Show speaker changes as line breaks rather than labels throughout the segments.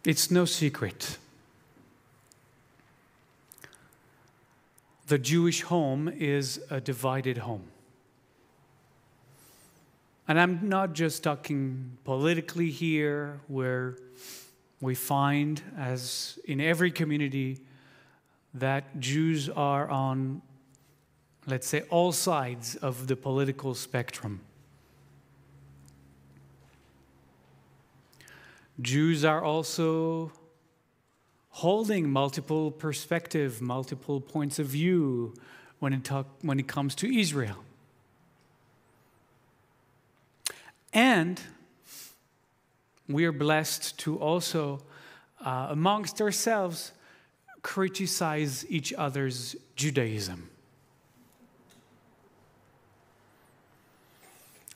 It's no secret. The Jewish home is a divided home. And I'm not just talking politically here, where we find, as in every community, that Jews are on, let's say, all sides of the political spectrum. Jews are also holding multiple perspectives, multiple points of view when it comes to Israel. And we are blessed to also, amongst ourselves, criticize each other's Judaism.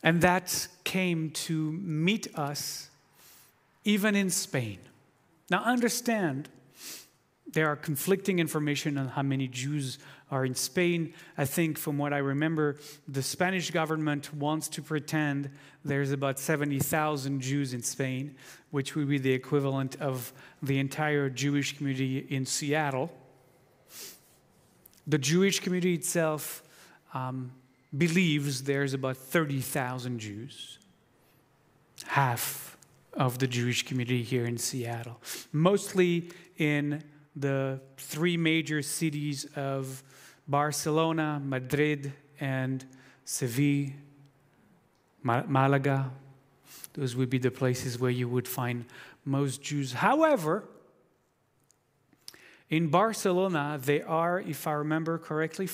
And that came to meet us even in Spain. Now understand, there are conflicting information on how many Jews are in Spain. I think from what I remember, the Spanish government wants to pretend there's about 70,000 Jews in Spain, which would be the equivalent of the entire Jewish community in Seattle. The Jewish community itself believes there's about 30,000 Jews, half of the Jewish community here in Seattle, mostly in the three major cities of Barcelona, Madrid, and Seville, Malaga. Those would be the places where you would find most Jews. However, in Barcelona, there are, if I remember correctly,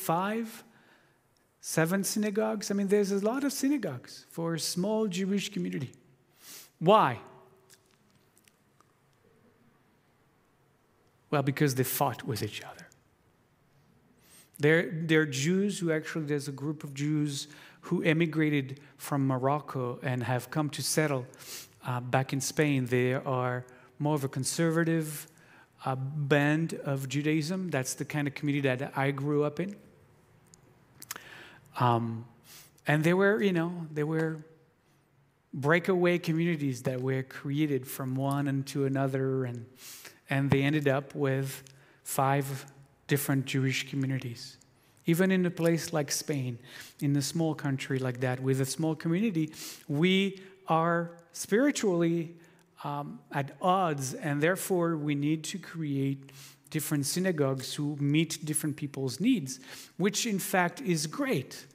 7 synagogues. I mean, there's a lot of synagogues for a small Jewish community. Why? Well, because they fought with each other. They're Jews who actually, there's a group of Jews who emigrated from Morocco and have come to settle back in Spain. They are more of a conservative band of Judaism. That's the kind of community that I grew up in. And they were breakaway communities that were created from one into another, and they ended up with 5 different Jewish communities. Even in a place like Spain, in a small country like that, with a small community, we are spiritually at odds, and therefore we need to create different synagogues who meet different people's needs, which in fact is great.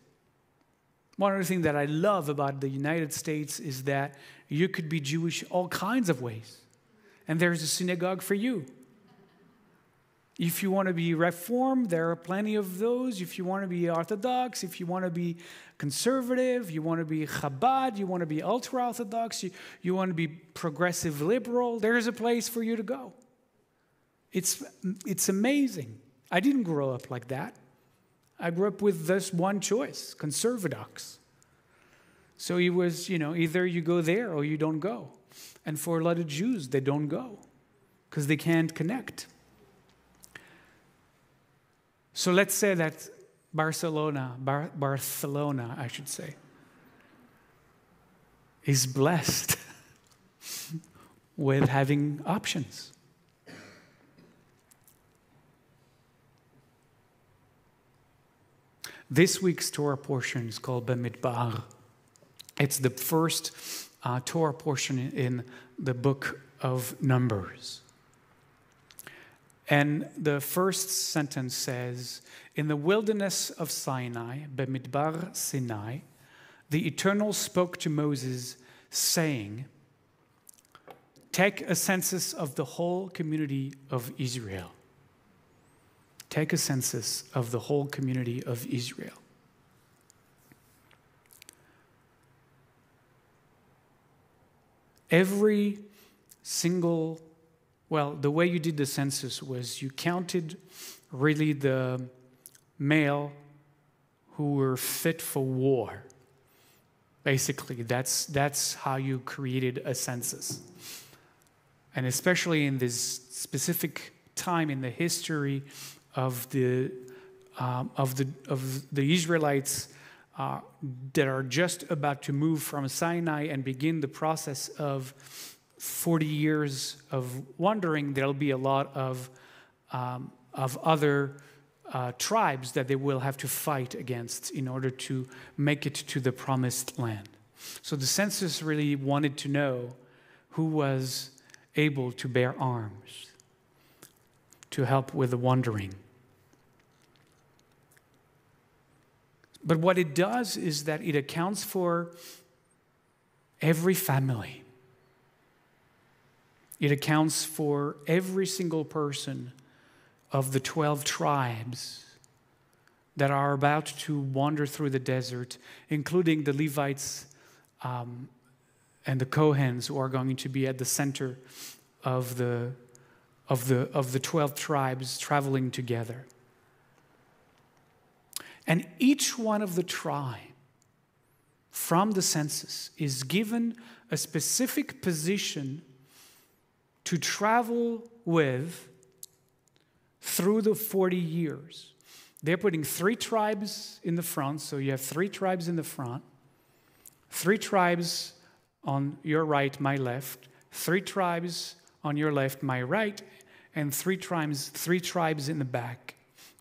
One of the things that I love about the United States is that you could be Jewish all kinds of ways, and there's a synagogue for you. If you want to be Reformed, there are plenty of those. If you want to be Orthodox, if you want to be conservative, you want to be Chabad, you want to be ultra-Orthodox, you want to be progressive liberal, there is a place for you to go. It's amazing. I didn't grow up like that. I grew up with this one choice, conservadox. So it was, either you go there or you don't go. And for a lot of Jews, they don't go because they can't connect. So let's say that Barcelona, I should say, is blessed with having options. This week's Torah portion is called Bamidbar. It's the first Torah portion in the book of Numbers. And the first sentence says, in the wilderness of Sinai, Bamidbar Sinai, the Eternal spoke to Moses, saying, take a census of the whole community of Israel. Take a census of the whole community of Israel. Every single, the way you did the census was you counted really the male who were fit for war. Basically, that's how you created a census. And especially in this specific time in the history of the Israelites that are just about to move from Sinai and begin the process of 40 years of wandering, there'll be a lot of other tribes that they will have to fight against in order to make it to the promised land. So the census really wanted to know who was able to bear arms to help with the wandering. But what it does is that it accounts for every family. It accounts for every single person of the 12 tribes that are about to wander through the desert, including the Levites and the Kohens, who are going to be at the center of the 12 tribes traveling together. And each one of the tribes from the census is given a specific position to travel with through the 40 years. They're putting 3 tribes in the front, so you have 3 tribes in the front, 3 tribes on your right, my left, 3 tribes on your left, my right, and 3 tribes in the back,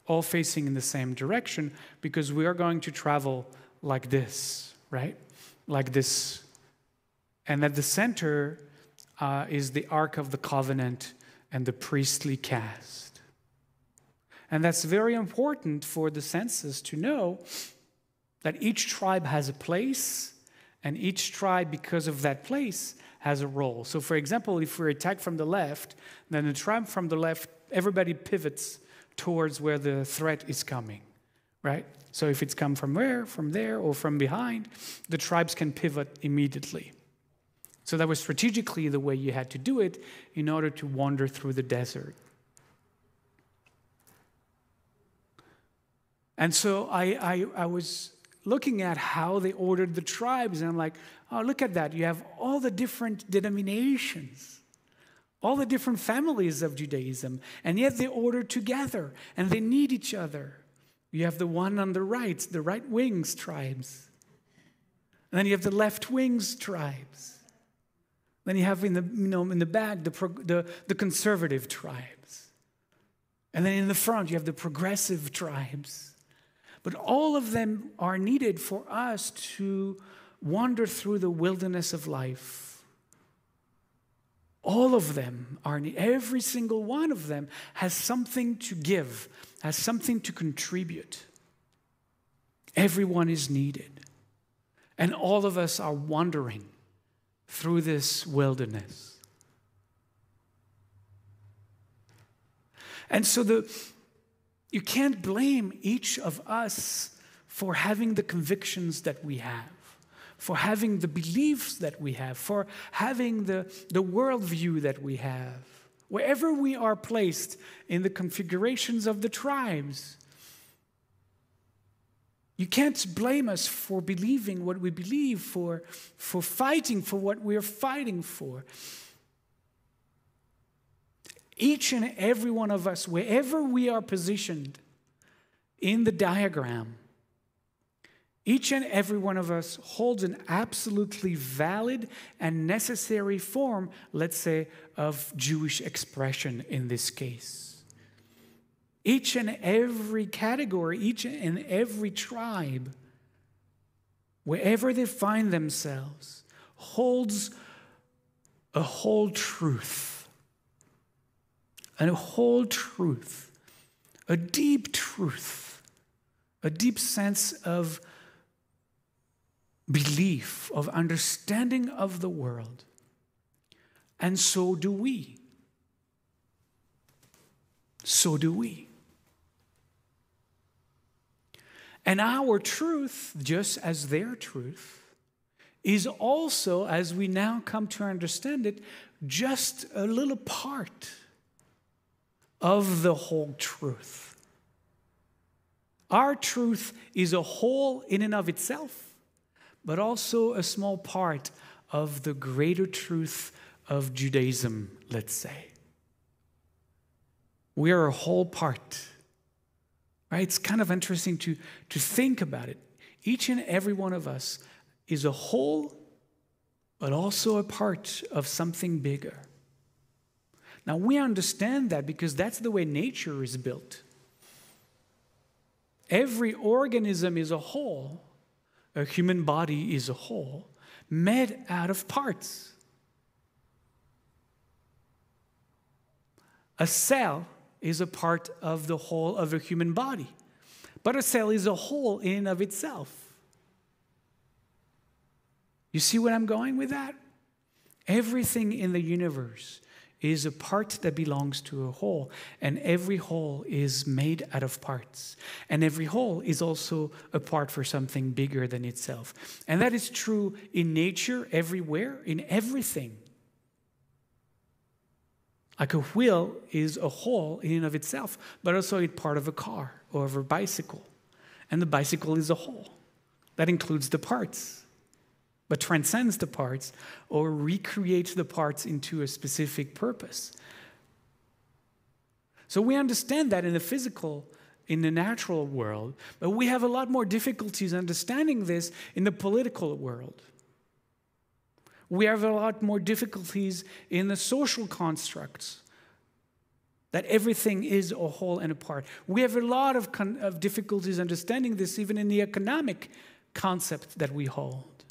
all facing in the same direction, because we are going to travel like this, right? Like this. And at the center is the Ark of the Covenant and the priestly caste. And that's very important for the census to know that each tribe has a place, and each tribe, because of that place, has a role. So for example, if we're attacked from the left, then the tribe from the left, everybody pivots towards where the threat is coming, right? So if it's come from there, or from behind, the tribes can pivot immediately. So that was strategically the way you had to do it in order to wander through the desert. And so I was looking at how they ordered the tribes, and I'm like, oh, look at that. You have all the different denominations, all the different families of Judaism, and yet they order together, and they need each other. You have the one on the right wings tribes. And then you have the left wings tribes. Then you have in the back the conservative tribes. And then in the front you have the progressive tribes. But all of them are needed for us to wander through the wilderness of life. All of them are needed. Every single one of them has something to give, has something to contribute. Everyone is needed. And all of us are wandering through this wilderness. And so you can't blame each of us for having the convictions that we have, for having the beliefs that we have, for having the worldview that we have. Wherever we are placed in the configurations of the tribes, you can't blame us for believing what we believe, for fighting for what we're fighting for. Each and every one of us, wherever we are positioned in the diagram, each and every one of us holds an absolutely valid and necessary form, let's say, of Jewish expression in this case. Each and every category, each and every tribe, wherever they find themselves, holds a whole truth. And a whole truth, a deep truth, a deep sense of belief, of understanding of the world. And so do we. So do we. And our truth, just as their truth, is also, as we now come to understand it, just a little part of the whole truth. Our truth is a whole in and of itself, but also a small part of the greater truth of Judaism, let's say. We are a whole part. Right? It's kind of interesting to think about it. Each and every one of us is a whole but also a part of something bigger. Now, we understand that because that's the way nature is built. Every organism is a whole. A human body is a whole, made out of parts. A cell is a part of the whole of a human body, but a cell is a whole in and of itself. You see where I'm going with that? Everything in the universe is a part that belongs to a whole, and every whole is made out of parts. And every whole is also a part for something bigger than itself. And that is true in nature, everywhere, in everything. Like a wheel is a whole in and of itself, but also it's part of a car or of a bicycle. And the bicycle is a whole. That includes the parts, but transcends the parts or recreates the parts into a specific purpose. So we understand that in the physical, in the natural world, but we have a lot more difficulties understanding this in the political world. We have a lot more difficulties in the social constructs, that everything is a whole and a part. We have a lot of difficulties understanding this even in the economic concept that we hold.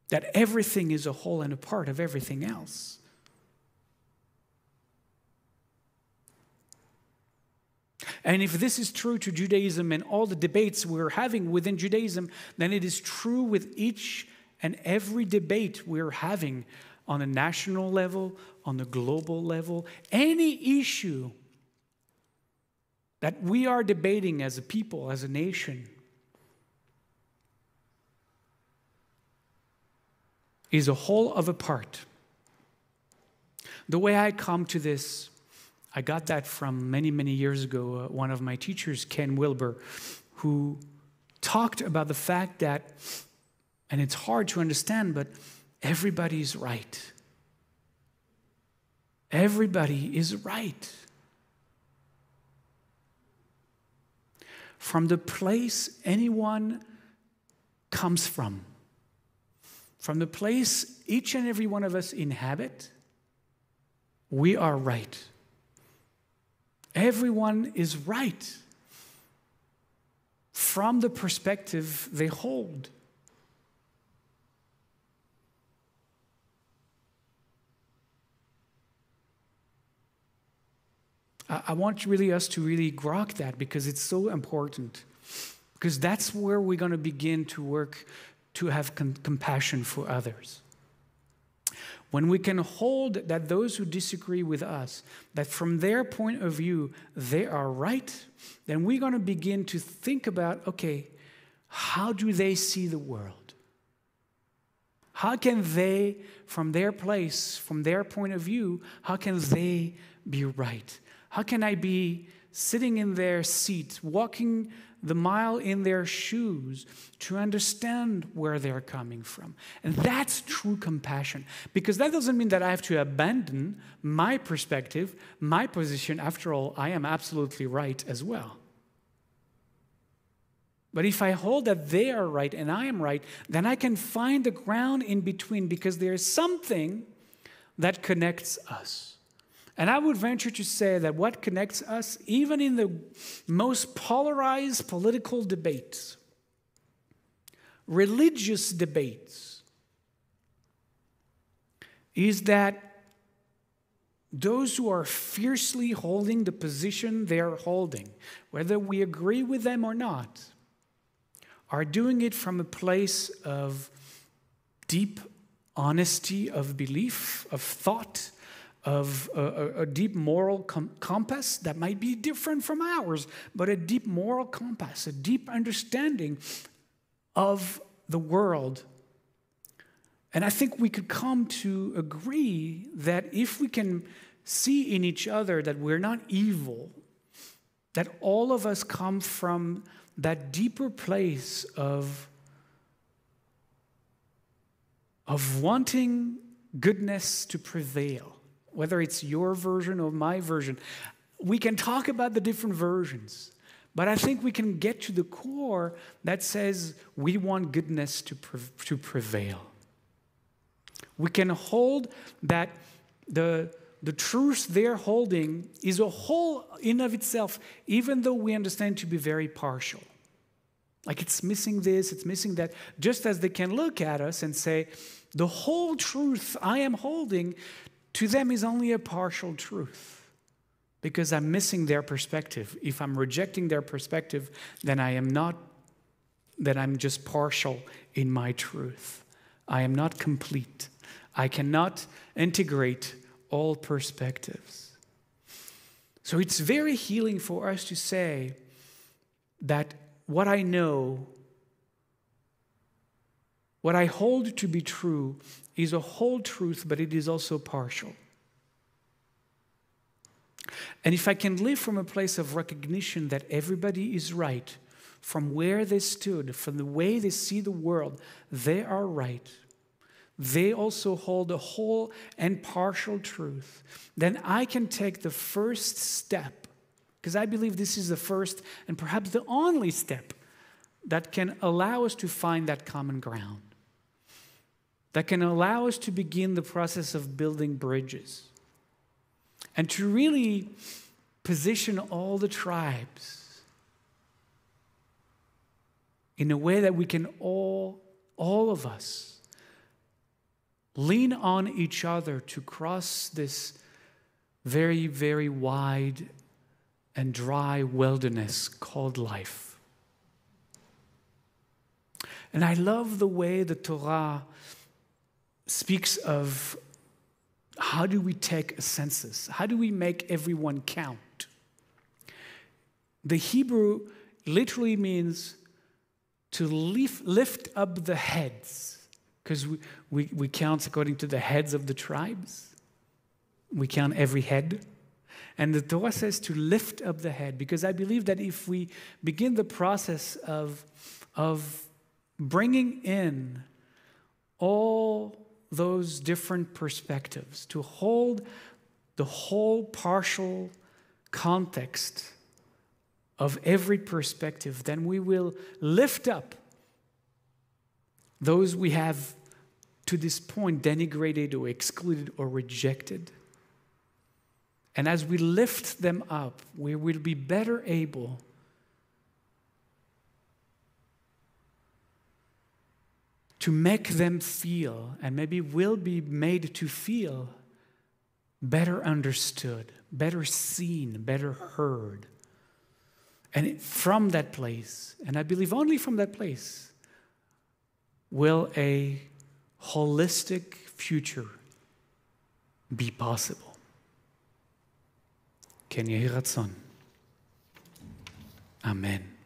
That everything is a whole and a part of everything else. And if this is true to Judaism and all the debates we're having within Judaism, then it is true with each and every debate we're having on a national level, on a global level. Any issue that we are debating as a people, as a nation, is a whole of a part. The way I come to this, I got that from many, many years ago. One of my teachers, Ken Wilber, who talked about the fact that, and it's hard to understand, but everybody's right. Everybody is right. From the place anyone comes from the place each and every one of us inhabit, we are right. Everyone is right from the perspective they hold. I want really us to really grok that because it's so important. Because that's where we're going to begin to work to have compassion for others. When we can hold that those who disagree with us, that from their point of view, they are right, then we're going to begin to think about, okay, how do they see the world? How can they, from their place, from their point of view, how can they be right? How can I be sitting in their seat, walking the mile in their shoes to understand where they're coming from? And that's true compassion. Because that doesn't mean that I have to abandon my perspective, my position. After all, I am absolutely right as well. But if I hold that they are right and I am right, then I can find the ground in between because there is something that connects us. And I would venture to say that what connects us, even in the most polarized political debates, religious debates, is that those who are fiercely holding the position they are holding, whether we agree with them or not, are doing it from a place of deep honesty of belief, of thought, of a deep moral compass that might be different from ours, but a deep moral compass, a deep understanding of the world. And I think we could come to agree that if we can see in each other that we're not evil, that all of us come from that deeper place of wanting goodness to prevail. Whether it's your version or my version, we can talk about the different versions. But I think we can get to the core that says we want goodness to prevail. We can hold that the truth they're holding is a whole in of itself, even though we understand to be very partial. Like it's missing this, it's missing that. Just as they can look at us and say, the whole truth I am holding to them is only a partial truth. Because I'm missing their perspective. If I'm rejecting their perspective, then I'm just partial in my truth. I am not complete. I cannot integrate all perspectives. So it's very healing for us to say that what I know, what I hold to be true is a whole truth, but it is also partial. And if I can live from a place of recognition that everybody is right, from where they stood, from the way they see the world, they are right. They also hold a whole and partial truth. Then I can take the first step, because I believe this is the first and perhaps the only step that can allow us to find that common ground, that can allow us to begin the process of building bridges. And to really position all the tribes in a way that we can all of us, lean on each other to cross this very, very wide and dry wilderness called life. And I love the way the Torah speaks of how do we take a census? How do we make everyone count? The Hebrew literally means to lift up the heads, because we count according to the heads of the tribes. We count every head. And the Torah says to lift up the head, because I believe that if we begin the process of bringing in all those different perspectives, to hold the whole partial context of every perspective, then we will lift up those we have to this point denigrated or excluded or rejected. And as we lift them up, we will be better able to make them feel, and maybe will be made to feel, better understood, better seen, better heard. And from that place, and I believe only from that place, will a holistic future be possible. Ken Yehi Ratzon. Amen.